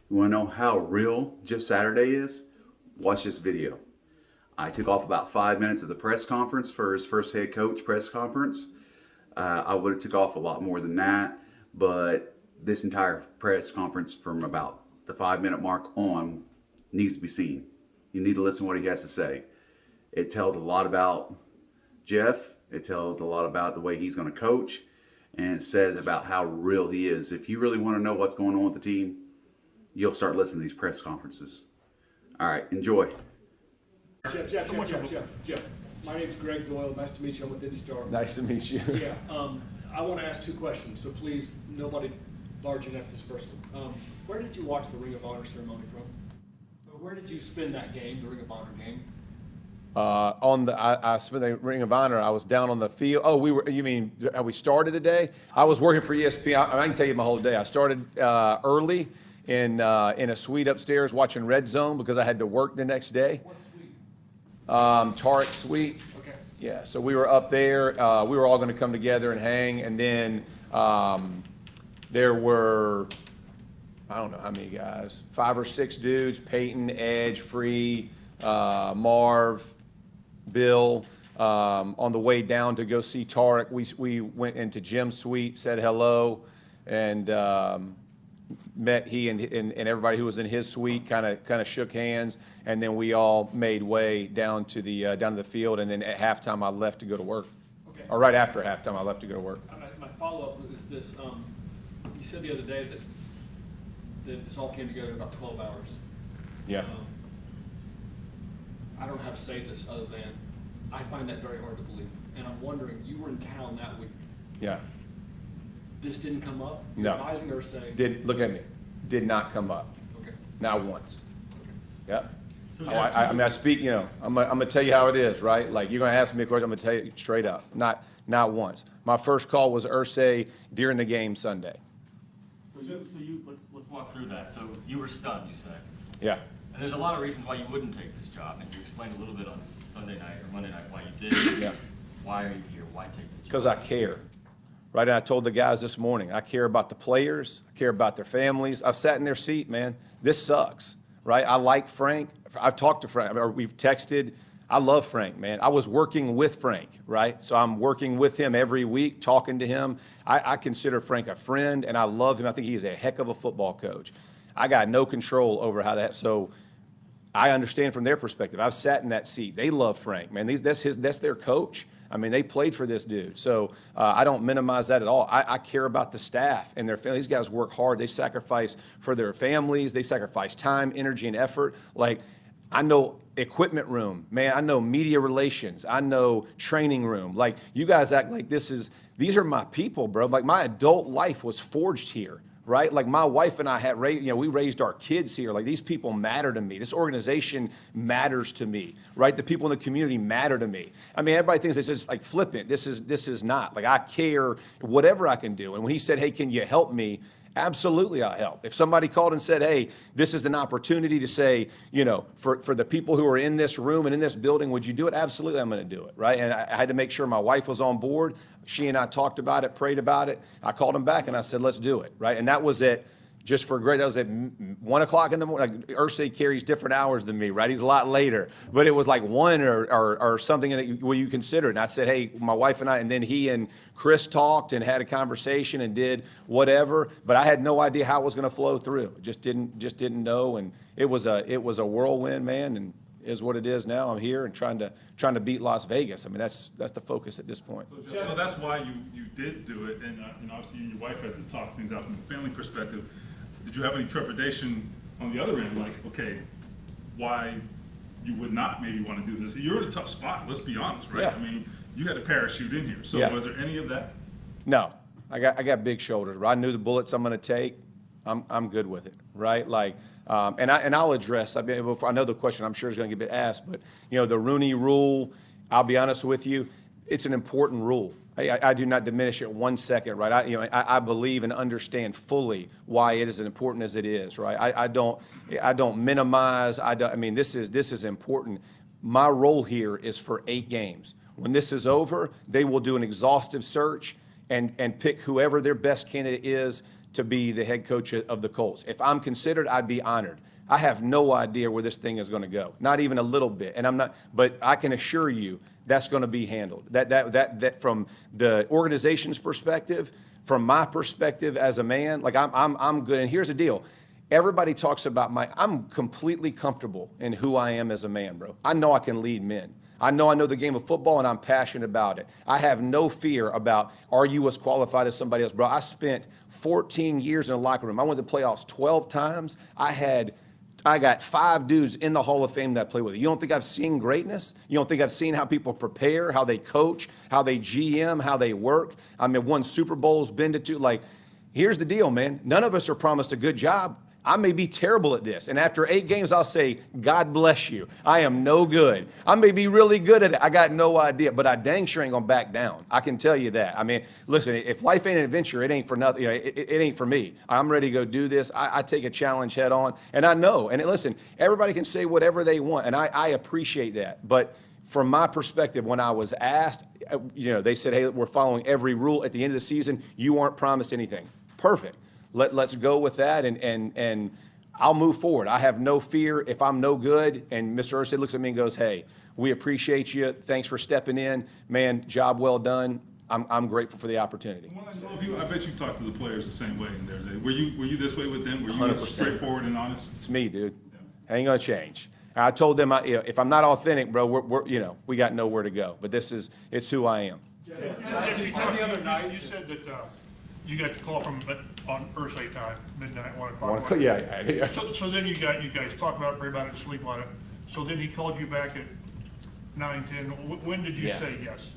You want to know how real just Saturday is? Watch this video. I took off about 5 minutes of the press conference for his first head coach press conference. I would have took off a lot more than that, but this entire press conference from about the 5 minute mark on needs to be seen. You need to listen to what he has to say. It tells a lot about Jeff. It tells a lot about the way he's going to coach, and it says about how real he is. If you really want to know what's going on with the team, you'll start listening to these press conferences. All right, enjoy. Jeff. My name's Greg Doyle. Nice to meet you. I'm with Indy Star. Nice to meet you. Yeah. I want to ask two questions, so please, nobody barge in after this first one. Where did you watch the Ring of Honor ceremony from? Or where did you spend that game, the Ring of Honor game? I spent the Ring of Honor. I was down on the field. Oh, you mean how we started the day? I was working for ESPN. I can tell you my whole day. I started early in a suite upstairs watching Red Zone because I had to work the next day. What suite? Tarek Suite. Okay. Yeah, so we were up there. We were all going to come together and hang, and then there were, I don't know how many guys, 5 or 6 dudes: Peyton, Edge, Free, Marv, Bill. On the way down to go see Tarek, we went into Jim's suite, said hello, and met he and everybody who was in his suite, kind of shook hands, and then we all made way down to the field, and then at halftime I left to go to work. Okay. Or right after halftime I left to go to work. My follow-up is this. You said the other day that this all came together in about 12 hours. Yeah. I don't know how to say this other than I find that very hard to believe. And I'm wondering, you were in town that week. Yeah. This didn't come up? No. You're advising or saying? Look at me. Did not come up. Okay. Not once. Okay. Yep. So Oh, I mean, I speak, I'm gonna tell you how it is, right? Like, you're gonna ask me a question, I'm gonna tell you straight up. Not once. My first call was Ursay during the game Sunday. Let's walk through that. So you were stunned, you say. Yeah. And there's a lot of reasons why you wouldn't take this job, and you explained a little bit on Sunday night or Monday night why you did. Yeah. Why are you here? Why take the job? Because I care. Right, and I told the guys this morning, I care about the players, I care about their families. I've sat in their seat, man. This sucks, right? I like Frank. I've talked to Frank, or we've texted. I love Frank, man. I was working with Frank, right? So I'm working with him every week, talking to him. I consider Frank a friend, and I love him. I think he is a heck of a football coach. I got no control over how that, so I understand from their perspective. I've sat in that seat. They love Frank, man. That's their coach. I mean, they played for this dude. So I don't minimize that at all. I care about the staff and their families. These guys work hard. They sacrifice for their families. They sacrifice time, energy, and effort. Like, I know equipment room, man. I know media relations. I know training room. Like, you guys act like these are my people, bro. Like, my adult life was forged here. Right? Like, my wife and I we raised our kids here. Like, these people matter to me. This organization matters to me, right? The people in the community matter to me. I mean, everybody thinks this is like flippant. This is not. Like, I care whatever I can do. And when he said, hey, can you help me? Absolutely, I'll help. If somebody called and said, hey, this is an opportunity to say, for the people who are in this room and in this building, would you do it? Absolutely, I'm going to do it, right? And I had to make sure my wife was on board. She and I talked about it, prayed about it. I called him back and I said, let's do it, right? And that was at, just for great, that was at 1 o'clock in the morning. Like, Ursay carries different hours than me, right? He's a lot later. But it was like 1 or something that you consider it. And I said, hey, my wife and I, and then he and Chris talked and had a conversation and did whatever. But I had no idea how it was going to flow through. Just didn't know. And it was a whirlwind, man. And is what it is now. I'm here and trying to beat Las Vegas. I mean, that's the focus at this point. So that's why you did do it, and obviously you and your wife had to talk things out from a family perspective. Did you have any trepidation on the other end, like, okay, why you would not maybe want to do this? You're in a tough spot, let's be honest, right? Yeah. I mean, you had a parachute in here. So Yeah. Was there any of that? No, I got big shoulders. I knew the bullets I'm going to take. I'm good with it, right? Like, and I'll address. I know the question I'm sure is going to get asked, but the Rooney Rule. I'll be honest with you, it's an important rule. I do not diminish it 1 second, right? I believe and understand fully why it is as important as it is, right? I don't minimize. This is important. My role here is for 8 games. When this is over, they will do an exhaustive search and pick whoever their best candidate is to be the head coach of the Colts. If I'm considered, I'd be honored. I have no idea where this thing is going to go, not even a little bit. And I'm not, but I can assure you that's going to be handled. That from the organization's perspective, from my perspective as a man, like I'm good. And here's the deal. Everybody talks about I'm completely comfortable in who I am as a man, bro. I know I can lead men. I know the game of football, and I'm passionate about it. I have no fear about, are you as qualified as somebody else? Bro, I spent 14 years in a locker room. I went to playoffs 12 times. I got 5 dudes in the Hall of Fame that I play with. You don't think I've seen greatness? You don't think I've seen how people prepare, how they coach, how they GM, how they work? I mean, won Super Bowls, been to 2. Like, here's the deal, man. None of us are promised a good job. I may be terrible at this. And after 8 games, I'll say, God bless you. I am no good. I may be really good at it. I got no idea. But I dang sure ain't going to back down. I can tell you that. I mean, listen, if life ain't an adventure, it ain't for nothing. It ain't for me. I'm ready to go do this. I take a challenge head on. And I know. And listen, everybody can say whatever they want. And I appreciate that. But from my perspective, when I was asked, they said, hey, we're following every rule. At the end of the season, you aren't promised anything. Perfect. Let's go with that, and I'll move forward. I have no fear if I'm no good. And Mr. Erstad looks at me and goes, hey, we appreciate you. Thanks for stepping in. Man, job well done. I'm grateful for the opportunity. When I know of you, I bet you talk to the players the same way in there. Were you this way with them? Were you 100%. straightforward and honest? It's me, dude. Yeah. Ain't gonna change. I told them, if I'm not authentic, bro, we got nowhere to go. But it's who I am. You said the other night, you said that you got the call from on Thursday time, midnight, 1 o'clock. Yeah. So then you guys talk about it, pray about it, sleep on it. So then he called you back at 9, 10. When did you say yes?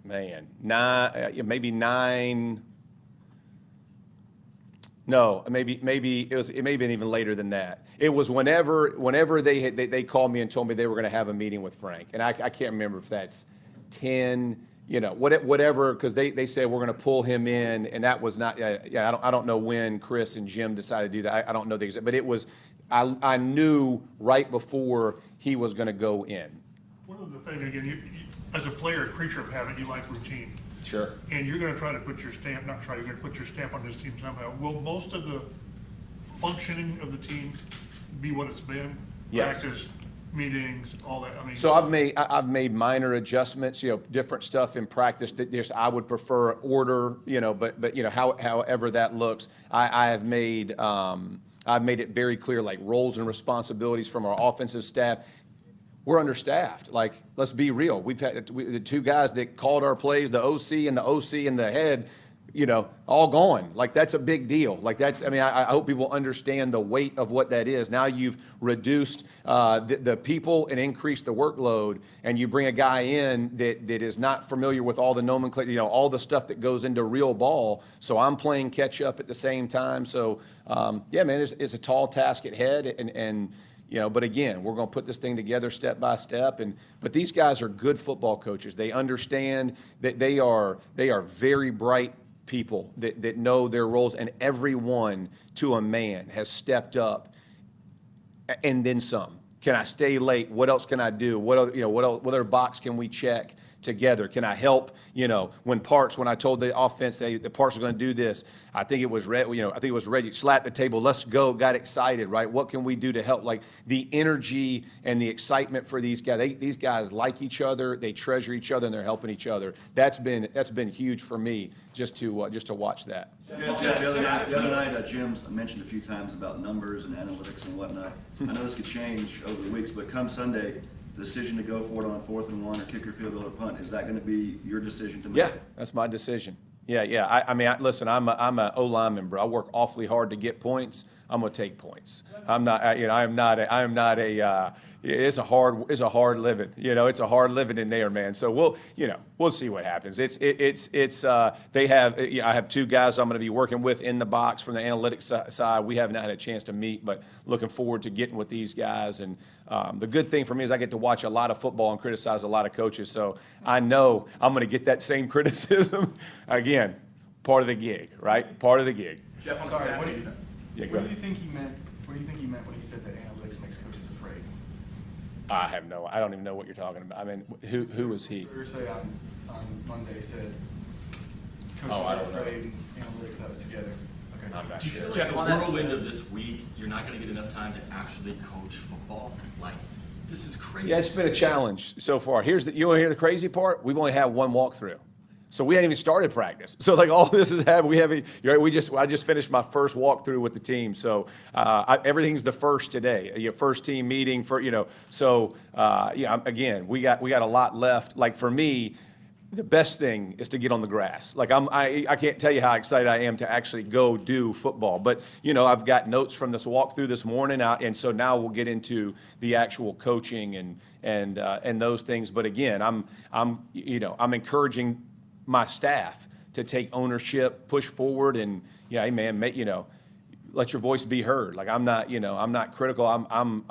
Maybe 9. No, maybe it may have been even later than that. It was whenever they called me and told me they were going to have a meeting with Frank, and I can't remember if that's 10. Whatever, because they said we're going to pull him in, and that was not. I don't know when Chris and Jim decided to do that. I don't know the exact, but it was. I knew right before he was going to go in. One of the things again, you as a player, a creature of habit, you like routine. Sure. And you're going to try to put your stamp. You're going to put your stamp on this team somehow. Will most of the functioning of the team be what it's been? Yes. Practice, meetings, all that. I mean, So I've made minor adjustments, different stuff in practice that just I would prefer order, but however that looks, I've made it very clear, like roles and responsibilities from our offensive staff. We're understaffed. Like, let's be real. We've had the 2 guys that called our plays, the OC and the head, all gone. Like, that's a big deal. Like, I hope people understand the weight of what that is. Now you've reduced the people and increased the workload, and you bring a guy in that is not familiar with all the nomenclature, all the stuff that goes into real ball. So I'm playing catch up at the same time. So, man, it's a tall task at head, and but again, we're going to put this thing together step by step. But these guys are good football coaches. They understand that they are very bright people that know their roles, and everyone to a man has stepped up and then some. Can I stay late? What else can I do? What other box can we check together? Can I help? When I told the offense, the Parks are going to do this, I think it was ready. Slap the table. Let's go. Got excited, right? What can we do to help? Like, the energy and the excitement for these guys. These guys like each other. They treasure each other, and they're helping each other. That's been huge for me just to watch that. Jeff, the other night, Jim mentioned a few times about numbers and analytics and whatnot. I know this could change over the weeks, but come Sunday, the decision to go for it on 4th and 1 or kick your field goal or punt, is that going to be your decision to make? Yeah, that's my decision. Yeah. Listen, I'm a O lineman, bro. I work awfully hard to get points. I'm gonna take points. I'm not. It's a hard living. It's a hard living in there, man. So we'll see what happens. I have 2 guys I'm going to be working with in the box from the analytics side. We have not had a chance to meet, but looking forward to getting with these guys. And the good thing for me is I get to watch a lot of football and criticize a lot of coaches. So I know I'm going to get that same criticism again. Part of the gig, right? Part of the gig. Jeff, I'm sorry. What do go you think he meant? What do you think he meant when he said that analytics makes coaches afraid? I don't even know what you're talking about. I mean, who is he? Thursday on Monday said coaches Oh, I are don't know. afraid and analytics that was together. Okay. I'm not Do you feel sure. like Jeff, the on that whirlwind side- of this week, you're not gonna get enough time to actually coach football? Like, this is crazy. Yeah, it's been a challenge so far. You want to hear the crazy part? We've only had one walkthrough. So we hadn't even started practice. So like all this is happening. I just finished my first walkthrough with the team. So everything's the first today. Your first team meeting for So again, we got a lot left. Like for me, the best thing is to get on the grass. Like I can't tell you how excited I am to actually go do football. But I've got notes from this walkthrough this morning, and so now we'll get into the actual coaching and those things. But again, I'm encouraging my staff to take ownership, push forward, and hey man, let your voice be heard. Like I'm not critical. I'm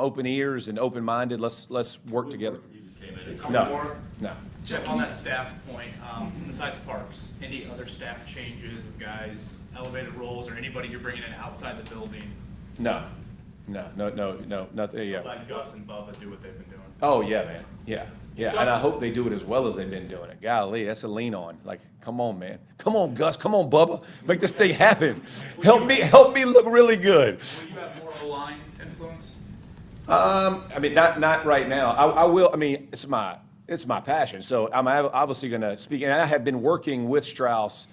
open ears and open minded. Let's work together. You just came in. No. Jeff, on that staff point, besides Parks, any other staff changes of guys, elevated roles, or anybody you're bringing in outside the building? No, nothing. Yeah. Let Gus and Bubba do what they've been doing. Oh yeah, man. Yeah. And I hope they do it as well as they've been doing it. Golly, that's a lean on. Like, come on, man. Come on, Gus. Come on, Bubba. Make this thing happen. Help me look really good. Will you have more O-line influence? Not right now. I will. It's my passion. So I'm obviously going to speak. And I have been working with Strauss.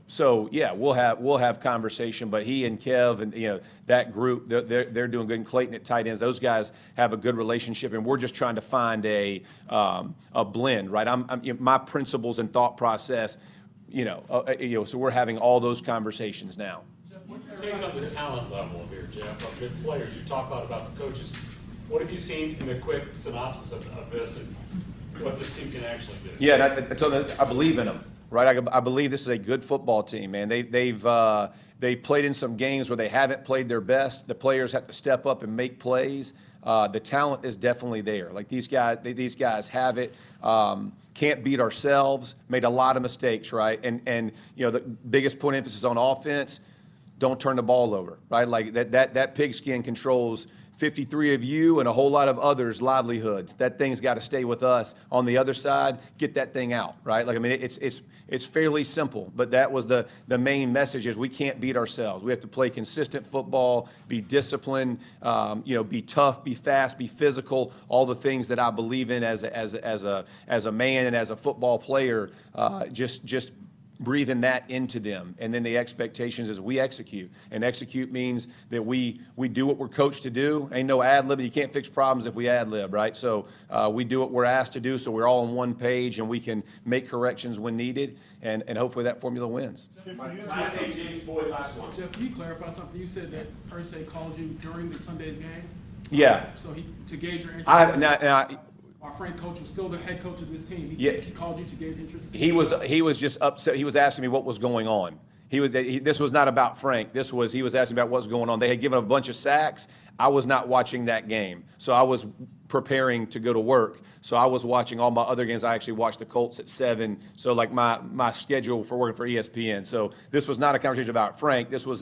So yeah, we'll have conversation. But he and Kev and that group, they're doing good. And Clayton at tight ends, those guys have a good relationship, and we're just trying to find a blend, right? My principles and thought process, so we're having all those conversations now. Take up the talent level here, Jeff, of good players. You talk a lot about the coaches. What have you seen in the quick synopsis of this and what this team can actually do? Yeah, I believe in them. Right, I believe this is a good football team, man. They've played in some games where they haven't played their best. The players have to step up and make plays. The talent is definitely there. Like these guys have it. Can't beat ourselves. Made a lot of mistakes, right? And the biggest point of emphasis on offense. Don't turn the ball over, right? Like that pigskin controls 53 of you and a whole lot of others' livelihoods. That thing's got to stay with us. On the other side, get that thing out, right? Like it's fairly simple, but that was the main message: is we can't beat ourselves. We have to play consistent football, be disciplined, be tough, be fast, be physical. All the things that I believe in as a man and as a football player. Just breathing that into them. And then the expectations is we execute. And execute means that we do what we're coached to do. Ain't no ad-lib. You can't fix problems if we ad-lib, right? So we do what we're asked to do, so we're all on one page and we can make corrections when needed, and hopefully that formula wins. Last name, James Boyd, last one. Jeff, can you clarify something? You said that Irsay called you during the Sunday's game? Yeah. So to gauge your interest. Our friend coach was still the head coach of this team. He called you to gauge interest. He was just upset. He was asking me what was going on. This was not about Frank. He was asking about what's going on. They had given a bunch of sacks. I was not watching that game, so I was preparing to go to work. So I was watching all my other games. I actually watched the Colts at 7. So like my schedule for working for ESPN. So this was not a conversation about Frank. This was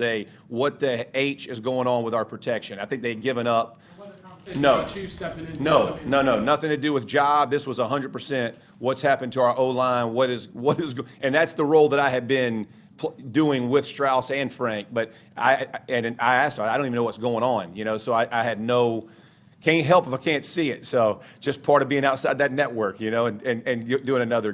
what the H is going on with our protection. I think they'd given up. No, nothing to do with job. This was 100% what's happened to our O-line. What is, and that's the role that I had been doing with Strauss and Frank. But I asked her, I don't even know what's going on, so I had can't help if I can't see it. So just part of being outside that network, and doing another